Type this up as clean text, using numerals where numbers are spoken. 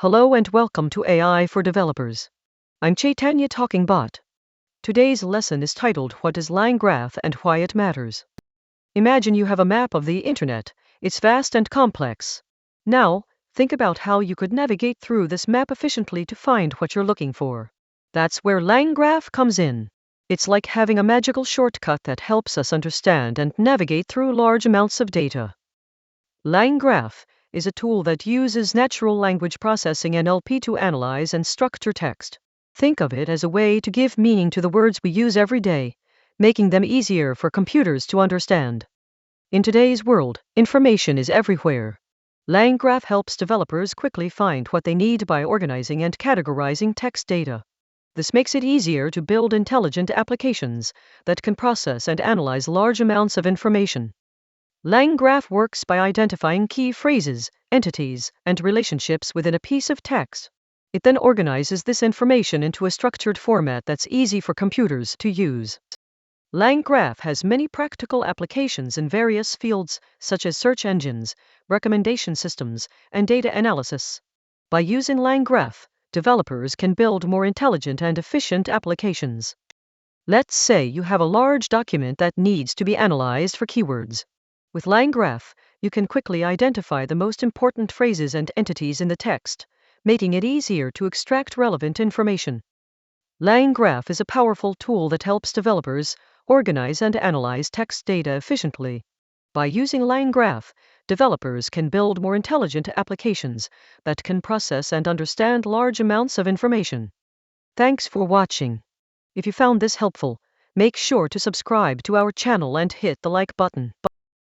Hello and welcome to AI for Developers. I'm Chaitanya Talking Bot. Today's lesson is titled What is LangGraph and Why It Matters. Imagine you have a map of the internet. It's vast and complex. Now, think about how you could navigate through this map efficiently to find what you're looking for. That's where LangGraph comes in. It's like having a magical shortcut that helps us understand and navigate through large amounts of data. LangGraph is a tool that uses natural language processing (NLP) to analyze and structure text. Think of it as a way to give meaning to the words we use every day, making them easier for computers to understand. In today's world, information is everywhere. LangGraph helps developers quickly find what they need by organizing and categorizing text data. This makes it easier to build intelligent applications that can process and analyze large amounts of information. LangGraph works by identifying key phrases, entities, and relationships within a piece of text. It then organizes this information into a structured format that's easy for computers to use. LangGraph has many practical applications in various fields, such as search engines, recommendation systems, and data analysis. By using LangGraph, developers can build more intelligent and efficient applications. Let's say you have a large document that needs to be analyzed for keywords. With LangGraph, you can quickly identify the most important phrases and entities in the text, making it easier to extract relevant information. LangGraph is a powerful tool that helps developers organize and analyze text data efficiently. By using LangGraph, developers can build more intelligent applications that can process and understand large amounts of information. Thanks for watching. If you found this helpful, make sure to subscribe to our channel and hit the like button.